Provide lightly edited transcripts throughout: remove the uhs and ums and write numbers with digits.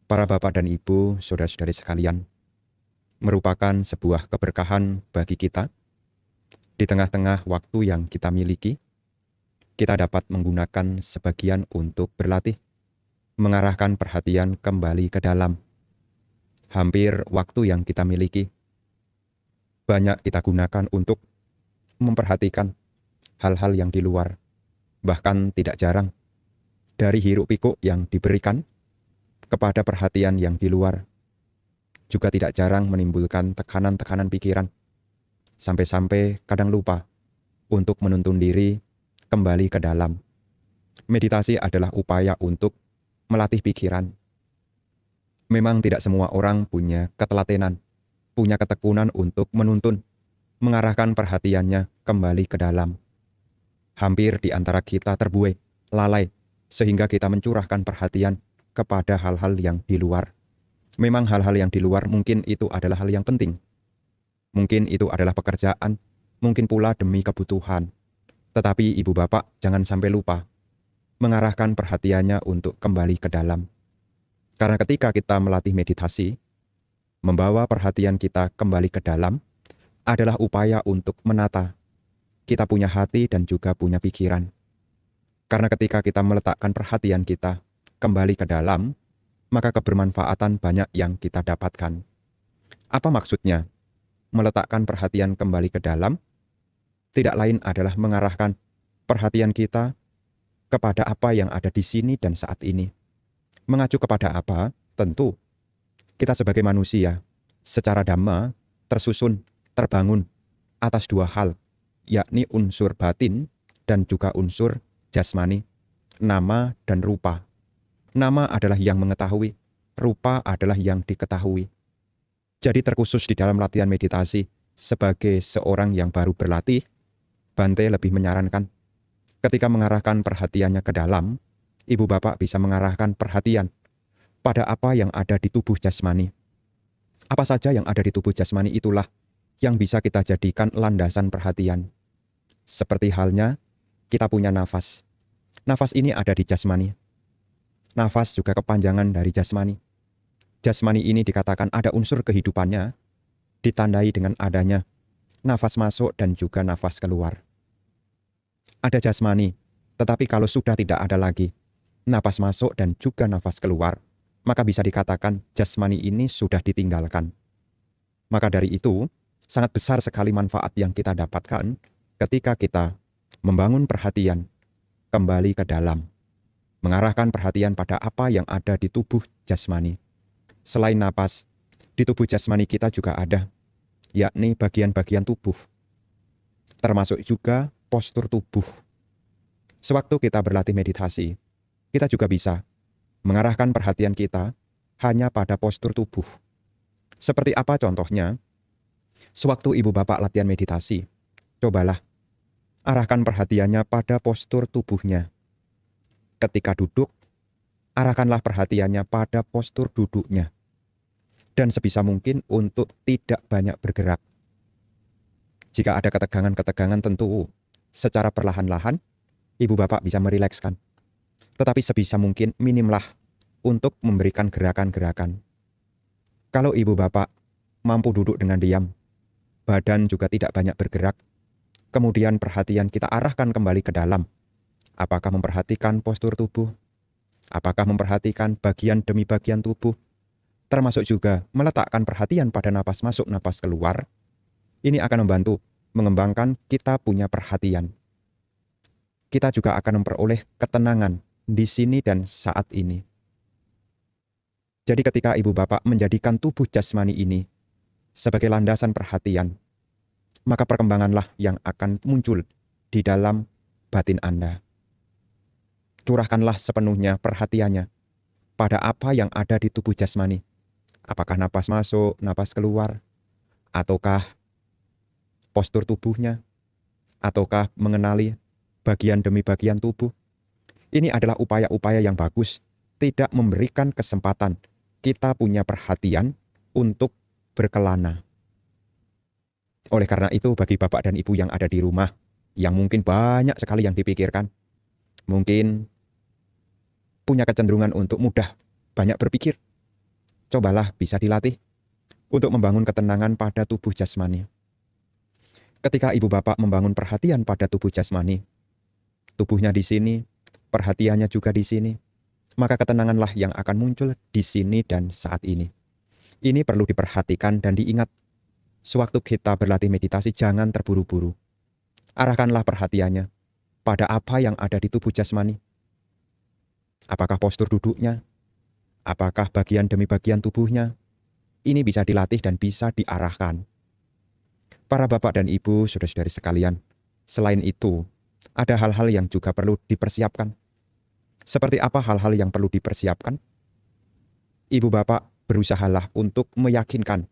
Para bapak dan ibu, saudara-saudari sekalian, merupakan sebuah keberkahan bagi kita. Di tengah-tengah waktu yang kita miliki, kita dapat menggunakan sebagian untuk berlatih, mengarahkan perhatian kembali ke dalam. Hampir waktu yang kita miliki, banyak kita gunakan untuk memperhatikan hal-hal yang di luar. Bahkan tidak jarang, dari hiruk pikuk yang diberikan kepada perhatian yang di luar, juga tidak jarang menimbulkan tekanan-tekanan pikiran. Sampai-sampai kadang lupa untuk menuntun diri kembali ke dalam. Meditasi adalah upaya untuk melatih pikiran. Memang tidak semua orang punya ketelatenan, punya ketekunan untuk menuntun, mengarahkan perhatiannya kembali ke dalam. Hampir di antara kita terbuai, lalai, sehingga kita mencurahkan perhatian kepada hal-hal yang di luar. Memang hal-hal yang di luar mungkin itu adalah hal yang penting. Mungkin itu adalah pekerjaan, mungkin pula demi kebutuhan. Tetapi ibu bapak jangan sampai lupa mengarahkan perhatiannya untuk kembali ke dalam. Karena ketika kita melatih meditasi, membawa perhatian kita kembali ke dalam adalah upaya untuk menata. Kita punya hati dan juga punya pikiran. Karena ketika kita meletakkan perhatian kita kembali ke dalam, maka kebermanfaatan banyak yang kita dapatkan. Apa maksudnya? Meletakkan perhatian kembali ke dalam tidak lain adalah mengarahkan perhatian kita kepada apa yang ada di sini dan saat ini. Mengacu kepada apa? Tentu kita sebagai manusia secara dhamma tersusun, terbangun atas dua hal, yakni unsur batin dan juga unsur jasmani, nama dan rupa. Nama adalah yang mengetahui, rupa adalah yang diketahui. Jadi terkhusus di dalam latihan meditasi, sebagai seorang yang baru berlatih, Bante lebih menyarankan ketika mengarahkan perhatiannya ke dalam, ibu bapak bisa mengarahkan perhatian pada apa yang ada di tubuh jasmani. Apa saja yang ada di tubuh jasmani itulah yang bisa kita jadikan landasan perhatian. Seperti halnya kita punya nafas. Nafas ini ada di jasmani. Nafas juga kepanjangan dari jasmani. Jasmani ini dikatakan ada unsur kehidupannya, ditandai dengan adanya nafas masuk dan juga nafas keluar. Ada jasmani, tetapi kalau sudah tidak ada lagi nafas masuk dan juga nafas keluar, maka bisa dikatakan jasmani ini sudah ditinggalkan. Maka dari itu, sangat besar sekali manfaat yang kita dapatkan ketika kita membangun perhatian kembali ke dalam, mengarahkan perhatian pada apa yang ada di tubuh jasmani. Selain napas, di tubuh jasmani kita juga ada, yakni bagian-bagian tubuh, termasuk juga postur tubuh. Sewaktu kita berlatih meditasi, kita juga bisa mengarahkan perhatian kita hanya pada postur tubuh. Seperti apa contohnya? Sewaktu ibu bapak latihan meditasi, cobalah arahkan perhatiannya pada postur tubuhnya. Ketika duduk, arahkanlah perhatiannya pada postur duduknya. Dan sebisa mungkin untuk tidak banyak bergerak. Jika ada ketegangan-ketegangan tentu secara perlahan-lahan, ibu bapak bisa merilekskan. Tetapi sebisa mungkin minimlah untuk memberikan gerakan-gerakan. Kalau ibu bapak mampu duduk dengan diam, badan juga tidak banyak bergerak, kemudian perhatian kita arahkan kembali ke dalam. Apakah memperhatikan postur tubuh? Apakah memperhatikan bagian demi bagian tubuh? Termasuk juga meletakkan perhatian pada napas masuk, napas keluar. Ini akan membantu mengembangkan kita punya perhatian. Kita juga akan memperoleh ketenangan di sini dan saat ini. Jadi ketika ibu bapak menjadikan tubuh jasmani ini sebagai landasan perhatian, maka perkembanganlah yang akan muncul di dalam batin Anda. Curahkanlah sepenuhnya perhatiannya pada apa yang ada di tubuh jasmani. Apakah napas masuk, napas keluar, ataukah postur tubuhnya, ataukah mengenali bagian demi bagian tubuh. Ini adalah upaya-upaya yang bagus, tidak memberikan kesempatan kita punya perhatian untuk berkelana. Oleh karena itu, bagi bapak dan ibu yang ada di rumah, yang mungkin banyak sekali yang dipikirkan, mungkin punya kecenderungan untuk mudah banyak berpikir, cobalah bisa dilatih untuk membangun ketenangan pada tubuh jasmani. Ketika ibu bapak membangun perhatian pada tubuh jasmani, tubuhnya di sini, perhatiannya juga di sini, maka ketenanganlah yang akan muncul di sini dan saat ini. Ini perlu diperhatikan dan diingat. Sewaktu kita berlatih meditasi, jangan terburu-buru. Arahkanlah perhatiannya pada apa yang ada di tubuh jasmani. Apakah postur duduknya? Apakah bagian demi bagian tubuhnya? Ini bisa dilatih dan bisa diarahkan. Para bapak dan ibu, saudara-saudari sekalian, selain itu, ada hal-hal yang juga perlu dipersiapkan. Seperti apa hal-hal yang perlu dipersiapkan? Ibu bapak berusahalah untuk meyakinkan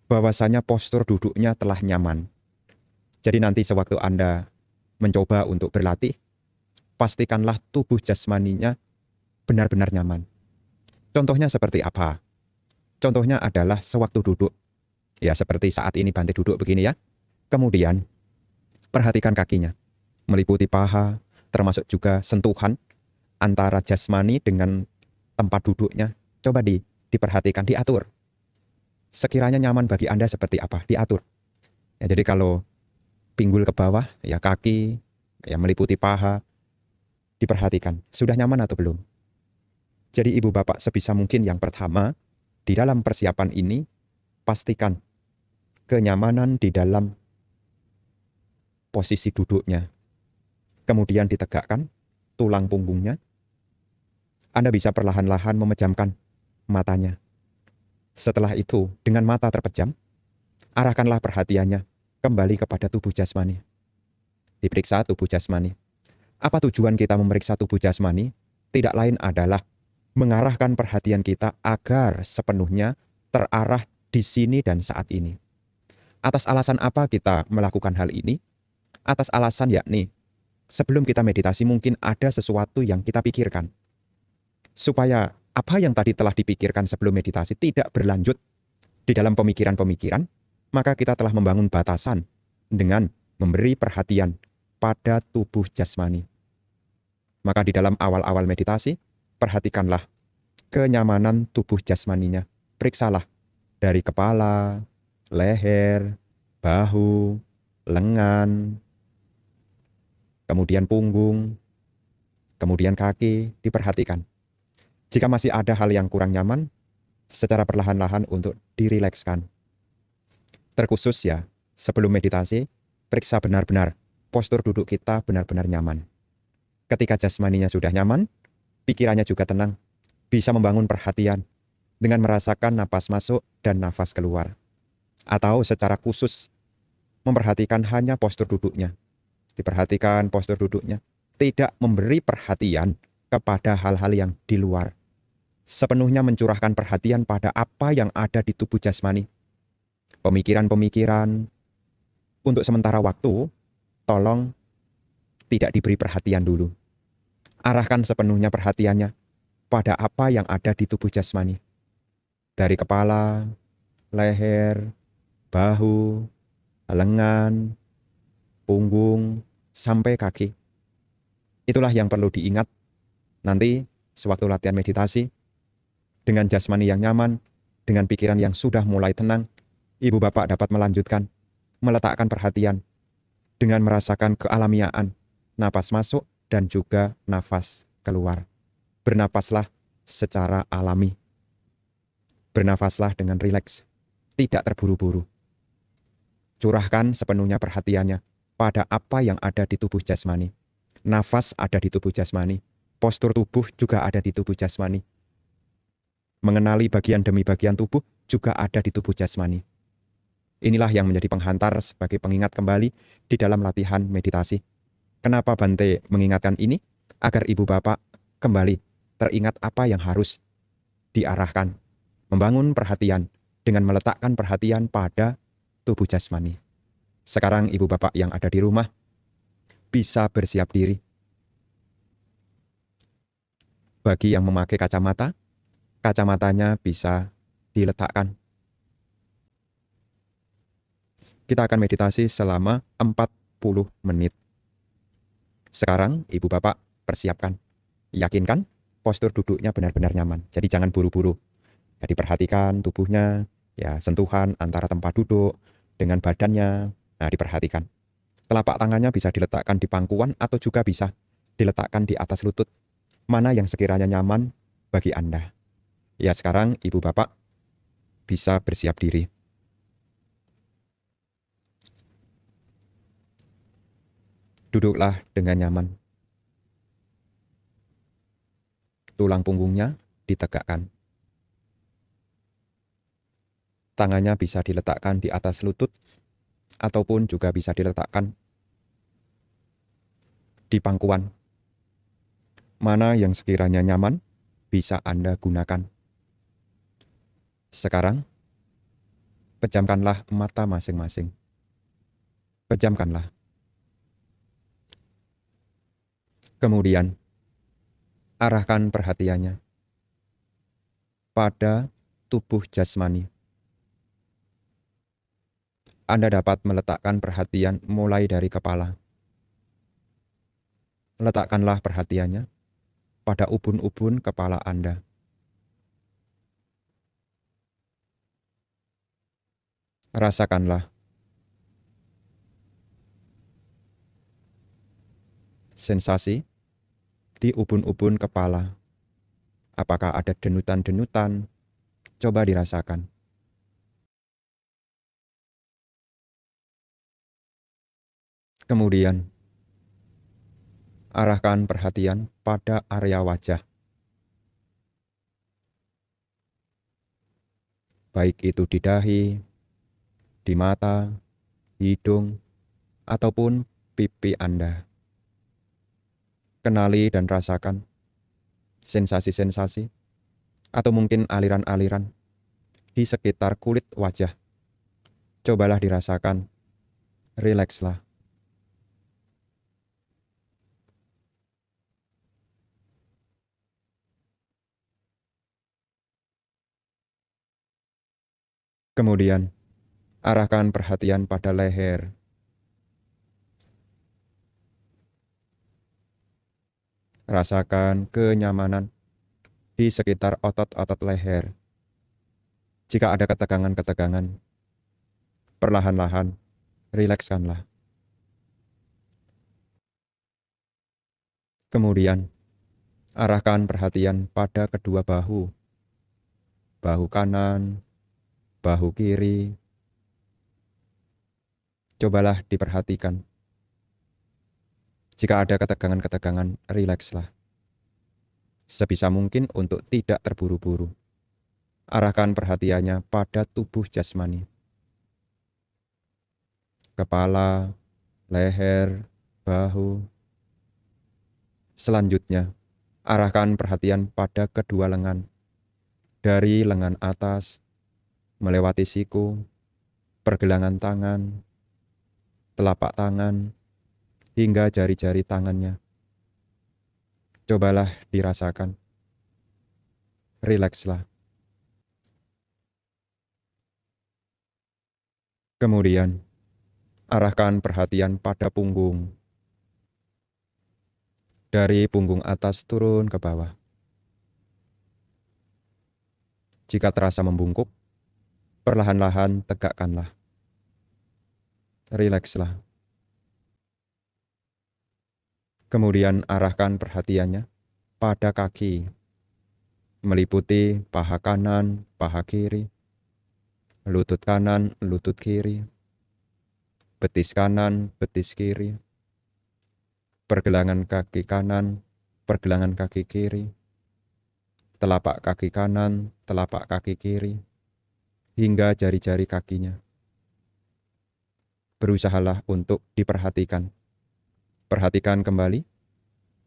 bahwasanya postur duduknya telah nyaman. Jadi nanti sewaktu Anda mencoba untuk berlatih, pastikanlah tubuh jasmaninya benar-benar nyaman. Contohnya seperti apa? Contohnya adalah sewaktu duduk. Ya, seperti saat ini Bante duduk begini ya. Kemudian, perhatikan kakinya. Meliputi paha, termasuk juga sentuhan antara jasmani dengan tempat duduknya. Coba diperhatikan, diatur. Sekiranya nyaman bagi Anda seperti apa? Diatur. Ya, jadi kalau pinggul ke bawah, ya kaki, ya meliputi paha, diperhatikan. Sudah nyaman atau belum? Jadi ibu bapak sebisa mungkin yang pertama, di dalam persiapan ini, pastikan kenyamanan di dalam posisi duduknya. Kemudian ditegakkan tulang punggungnya. Anda bisa perlahan-lahan memejamkan matanya. Setelah itu, dengan mata terpejam, arahkanlah perhatiannya kembali kepada tubuh jasmani. Diperiksa tubuh jasmani. Apa tujuan kita memeriksa tubuh jasmani? Tidak lain adalah mengarahkan perhatian kita agar sepenuhnya terarah di sini dan saat ini. Atas alasan apa kita melakukan hal ini? Atas alasan yakni, sebelum kita meditasi mungkin ada sesuatu yang kita pikirkan. Supaya apa yang tadi telah dipikirkan sebelum meditasi tidak berlanjut di dalam pemikiran-pemikiran, maka kita telah membangun batasan dengan memberi perhatian pada tubuh jasmani. Maka di dalam awal-awal meditasi, perhatikanlah kenyamanan tubuh jasmaninya. Periksalah dari kepala, leher, bahu, lengan, kemudian punggung, kemudian kaki, diperhatikan. Jika masih ada hal yang kurang nyaman, secara perlahan-lahan untuk dirilekskan. Terkhusus ya, sebelum meditasi, periksa benar-benar postur duduk kita benar-benar nyaman. Ketika jasmaninya sudah nyaman, pikirannya juga tenang, bisa membangun perhatian dengan merasakan napas masuk dan nafas keluar. Atau secara khusus, memperhatikan hanya postur duduknya. Diperhatikan postur duduknya, tidak memberi perhatian kepada hal-hal yang di luar. Sepenuhnya mencurahkan perhatian pada apa yang ada di tubuh jasmani. Pemikiran-pemikiran, untuk sementara waktu, tolong tidak diberi perhatian dulu. Arahkan sepenuhnya perhatiannya pada apa yang ada di tubuh jasmani. Dari kepala, leher, bahu, lengan, punggung, sampai kaki. Itulah yang perlu diingat nanti sewaktu latihan meditasi. Dengan jasmani yang nyaman, dengan pikiran yang sudah mulai tenang, ibu bapak dapat melanjutkan, meletakkan perhatian dengan merasakan kealamiaan, napas masuk dan juga nafas keluar. Bernapaslah secara alami. Bernafaslah dengan rileks, tidak terburu-buru. Curahkan sepenuhnya perhatiannya pada apa yang ada di tubuh jasmani. Nafas ada di tubuh jasmani, postur tubuh juga ada di tubuh jasmani. Mengenali bagian demi bagian tubuh juga ada di tubuh jasmani. Inilah yang menjadi penghantar sebagai pengingat kembali di dalam latihan meditasi. Kenapa Bante mengingatkan ini? Agar ibu bapak kembali teringat apa yang harus diarahkan. Membangun perhatian dengan meletakkan perhatian pada tubuh jasmani. Sekarang ibu bapak yang ada di rumah bisa bersiap diri. Bagi yang memakai kacamata, kacamatanya bisa diletakkan. Kita akan meditasi selama 40 menit. Sekarang ibu bapak persiapkan. Yakinkan postur duduknya benar-benar nyaman. Jadi jangan buru-buru. Ya, diperhatikan tubuhnya, ya sentuhan antara tempat duduk dengan badannya, nah diperhatikan. Telapak tangannya bisa diletakkan di pangkuan atau juga bisa diletakkan di atas lutut. Mana yang sekiranya nyaman bagi Anda. Ya sekarang ibu bapak bisa bersiap diri. Duduklah dengan nyaman. Tulang punggungnya ditegakkan. Tangannya bisa diletakkan di atas lutut ataupun juga bisa diletakkan di pangkuan. Mana yang sekiranya nyaman bisa Anda gunakan. Sekarang, pejamkanlah mata masing-masing. Pejamkanlah. Kemudian, arahkan perhatiannya pada tubuh jasmani. Anda dapat meletakkan perhatian mulai dari kepala. Letakkanlah perhatiannya pada ubun-ubun kepala Anda. Rasakanlah sensasi di ubun-ubun kepala. Apakah ada denutan-denutan? Coba dirasakan. Kemudian, arahkan perhatian pada area wajah. Baik itu di dahi, di mata, hidung, ataupun pipi Anda. Kenali dan rasakan sensasi-sensasi atau mungkin aliran-aliran di sekitar kulit wajah. Cobalah dirasakan, rilekslah. Kemudian, arahkan perhatian pada leher. Rasakan kenyamanan di sekitar otot-otot leher. Jika ada ketegangan-ketegangan, perlahan-lahan rilekskanlah. Kemudian, arahkan perhatian pada kedua bahu. Bahu kanan, bahu kiri. Cobalah diperhatikan. Jika ada ketegangan-ketegangan, rilekslah. Sebisa mungkin untuk tidak terburu-buru. Arahkan perhatiannya pada tubuh jasmani. Kepala, leher, bahu. Selanjutnya, arahkan perhatian pada kedua lengan. Dari lengan atas, melewati siku, pergelangan tangan, telapak tangan, hingga jari-jari tangannya. Cobalah dirasakan. Rilekslah. Kemudian, arahkan perhatian pada punggung. Dari punggung atas turun ke bawah. Jika terasa membungkuk, perlahan-lahan tegakkanlah. Rilekslah. Kemudian arahkan perhatiannya pada kaki, meliputi paha kanan, paha kiri, lutut kanan, lutut kiri, betis kanan, betis kiri, pergelangan kaki kanan, pergelangan kaki kiri, telapak kaki kanan, telapak kaki kiri, hingga jari-jari kakinya. Berusahalah untuk diperhatikan. Perhatikan kembali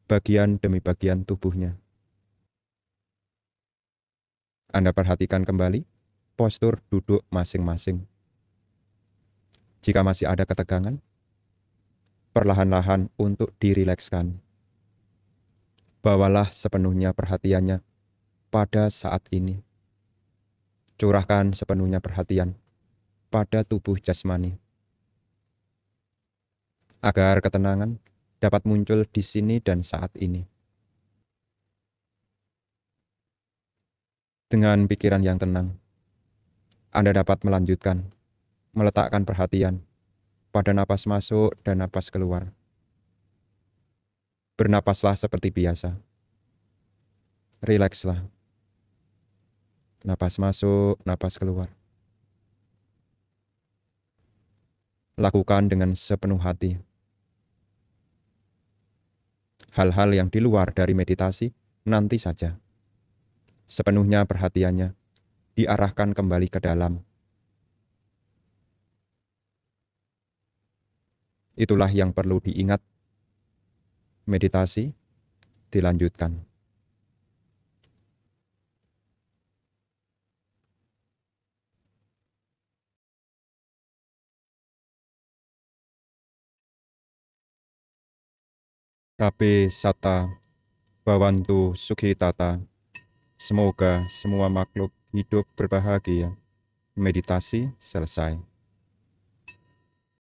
bagian demi bagian tubuhnya. Anda perhatikan kembali postur duduk masing-masing. Jika masih ada ketegangan, perlahan-lahan untuk dirilekskan. Bawalah sepenuhnya perhatiannya pada saat ini. Curahkan sepenuhnya perhatian pada tubuh jasmani. Agar ketenangan dapat muncul di sini dan saat ini. Dengan pikiran yang tenang, Anda dapat melanjutkan, meletakkan perhatian pada napas masuk dan napas keluar. Bernapaslah seperti biasa. Rilekslah. Napas masuk, napas keluar. Lakukan dengan sepenuh hati. Hal-hal yang di luar dari meditasi nanti saja. Sepenuhnya perhatiannya diarahkan kembali ke dalam. Itulah yang perlu diingat. Meditasi dilanjutkan. Kape Sata Bhavantu Sukhitata. Semoga semua makhluk hidup berbahagia. Meditasi selesai.